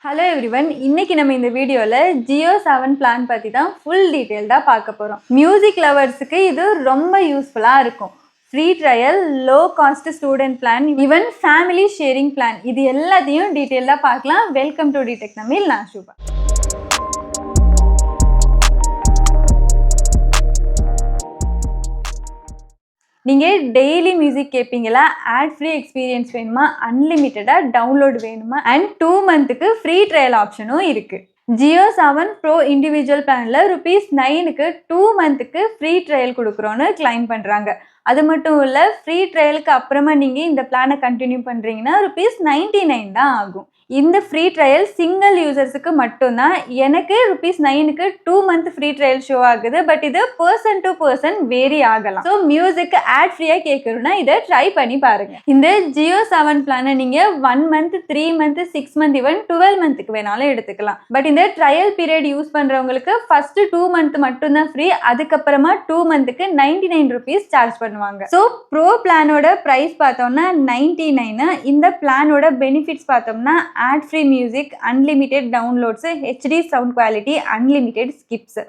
Hello everyone, இன்னைக்கு நம்ம இந்த வீடியோவில் ஜியோ 7 பிளான் பற்றி தான் ஃபுல் டீட்டெயில்டாக பார்க்க போகிறோம். மியூசிக் லவர்ஸுக்கு இது ரொம்ப யூஸ்ஃபுல்லாக இருக்கும். Free trial, low cost student plan, even family sharing plan, இது எல்லாத்தையும் டீட்டெயிலாக பார்க்கலாம். வெல்கம் டு டிடெக் தமிழ், நான் ஷூபா. நீங்கள் டெய்லி மியூசிக் கேட்பீங்களா? ஆட் ஃப்ரீ எக்ஸ்பீரியன்ஸ் வேணுமா? அன்லிமிட்டடாக டவுன்லோட் வேணுமா? அண்ட் 2 மந்த்துக்கு ஃப்ரீ ட்ரையல் ஆப்ஷனும் இருக்குது. ஜியோ 7 ப்ரோ இண்டிவிஜுவல் பிளானில் ₹9க்கு 2 மந்த்துக்கு ஃப்ரீ ட்ரையல் கொடுக்குறோன்னு கிளைம் பண்ணுறாங்க. அது மட்டும் இல்லை, ஃப்ரீ ட்ரையலுக்கு அப்புறமா நீங்கள் இந்த பிளானை கண்டினியூ பண்ணுறீங்கன்னா ₹99 தான் ஆகும். இந்த ஃப்ரீ ட்ரையல் சிங்கிள் யூசர்ஸுக்கு மட்டும்தான். எனக்கு ₹9க்கு 2 மந்த் ஃப்ரீ ட்ரையல் ஷோ ஆகுது. பட் இது பர்சன் டு பர்சன் வேரி ஆகலாம். ஸோ மியூசிக் ஆட் ஃப்ரீயாக கேட்கணும்னா இதை ட்ரை பண்ணி பாருங்கள். இந்த ஜியோ 7 பிளானை நீங்கள் 1 மந்த், 3 மந்த், 6 மந்த், ஈவன் 12 மந்த்துக்கு வேணாலும் எடுத்துக்கலாம். பட் இந்த ட்ரையல் பீரியட் யூஸ் பண்ணுறவங்களுக்கு ஃபர்ஸ்ட் 2 மந்த் மட்டும்தான் ஃப்ரீ. அதுக்கப்புறமா 2 மந்த்துக்கு ₹99 சார்ஜ் பண்ணுவாங்க. ஸோ ப்ரோ பிளானோட ப்ரைஸ் பார்த்தோம்னா 99. இந்த பிளானோட பெனிஃபிட்ஸ் பார்த்தோம்னா ad free music, unlimited downloads, HD sound quality, unlimited skips,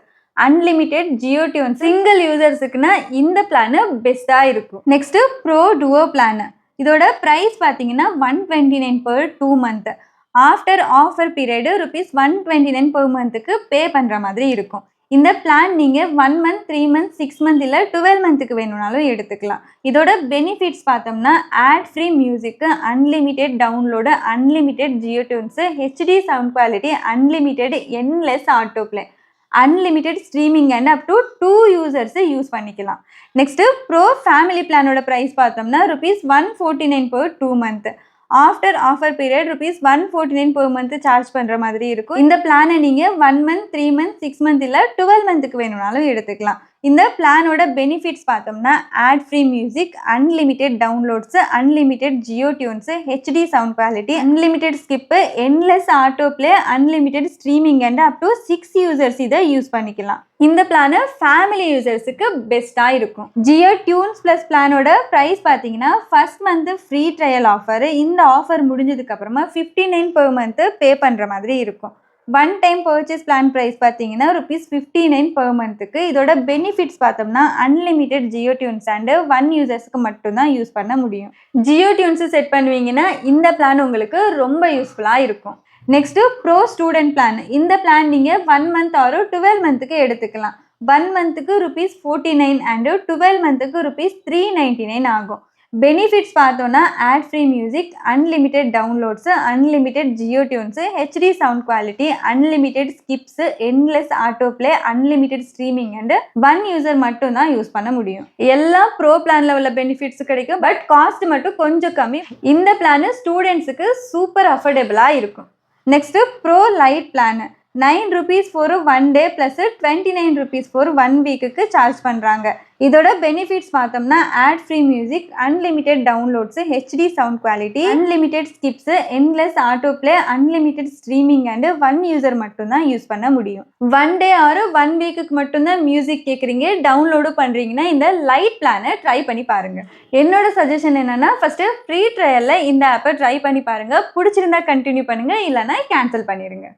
unlimited Jio tune. Single யூசர்ஸுக்குன்னா இந்த பிளான் பெஸ்ட்டாக இருக்கும். Next pro duo plan. இதோட ப்ரைஸ் பார்த்தீங்கன்னா $129 per 2 month. After offer period ₹129 per மந்த்துக்கு பே பண்ணுற மாதிரி இருக்கும். இந்த பிளான் நீங்கள் 1 மந்த், 3 மந்த், 6 மந்த் இல்லை 12 மந்த்துக்கு வேணும்னாலும் எடுத்துக்கலாம். இதோட பெனிஃபிட்ஸ் பார்த்தோம்னா ad free music, unlimited download, unlimited Jio tunes, HD sound quality, unlimited endless auto play, unlimited streaming and up to 2 users use பண்ணிக்கலாம். நெக்ஸ்ட்டு ப்ரோ ஃபேமிலி பிளானோட ப்ரைஸ் பார்த்தோம்னா ₹149 per 2 month. After offer period ₹149 per month charge பண்ணுற மாதிரி இருக்கும். இந்த பிளானை நீங்கள் 1 month, 3 month, 6 month இல்லை 12 மந்த்துக்கு வேணும்னாலும் எடுத்துக்கலாம். இந்த பிளானோட பெனிஃபிட்ஸ் பார்த்தோம்னா ad free music, unlimited downloads, unlimited Jio tunes, HD sound quality, unlimited skip, endless auto play, unlimited streaming and up to 6 users இதை யூஸ் பண்ணிக்கலாம். இந்த பிளானை ஃபேமிலி யூசர்ஸுக்கு பெஸ்ட்டாக இருக்கும். ஜியோ டியூன்ஸ் ப்ளஸ் பிளானோட ப்ரைஸ் பார்த்தீங்கன்னா first month free trial offer. இந்த offer முடிஞ்சதுக்கப்புறமா $59 per month pay பண்ணுற மாதிரி இருக்கும். 1 டைம் பர்ச்சேஸ் பிளான் ப்ரைஸ் பார்த்தீங்கன்னா ₹59 per மந்த்துக்கு. இதோட பெனிஃபிட்ஸ் பார்த்தோம்னா அன்லிமிட்டெட் ஜியோ டியூன்ஸ் அண்டு 1 யூசர்ஸ்க்கு மட்டும்தான் யூஸ் பண்ண முடியும். ஜியோ டியூன்ஸு செட் பண்ணுவீங்கன்னா இந்த பிளான் உங்களுக்கு ரொம்ப யூஸ்ஃபுல்லாக இருக்கும். Next bro student plan. இந்த பிளான் நீங்கள் 1 மந்த் ஆர் 12 மந்த்துக்கு எடுத்துக்கலாம். 1 மந்த்துக்கு ₹49 அண்டு 12 மந்த்துக்கு ₹399 ஆகும். பெனிஃபிட்ஸ் பார்த்தோன்னா ad free music, unlimited downloads, unlimited Jio tunes, HD sound quality, unlimited skips, endless auto play, unlimited streaming and 1 user மட்டும் தான் யூஸ் பண்ண முடியும். எல்லா ப்ரோ பிளானில் உள்ள பெனிஃபிட்ஸ் கிடைக்கும். பட் காஸ்ட் மட்டும் கொஞ்சம் கம்மி. இந்த பிளான் ஸ்டூடெண்ட்ஸுக்கு சூப்பர் அஃபோர்டபுளாக இருக்கும். Next pro lite plan. ₹9 for 1 day plus ₹29 for 1 வீக்குக்கு சார்ஜ் பண்ணுறாங்க. இதோட பெனிஃபிட்ஸ் பார்த்தோம்னா ad free music, unlimited downloads, HD sound quality, unlimited skips, endless auto play, unlimited streaming and 1 user மட்டும்தான் யூஸ் பண்ண முடியும். 1 day ஆர் 1 வீக்குக்கு மட்டும்தான் மியூசிக் கேட்குறீங்க, டவுன்லோடு பண்ணுறீங்கன்னா இந்த லைட் பிளானை ட்ரை பண்ணி பாருங்கள். என்னோட சஜஷன் என்னென்னா ஃபஸ்ட்டு ஃப்ரீ ட்ரையலில் இந்த ஆப்பை ட்ரை பண்ணி பாருங்கள். பிடிச்சிருந்தா கண்டினியூ பண்ணுங்கள், இல்லைனா கேன்சல் பண்ணிடுங்க.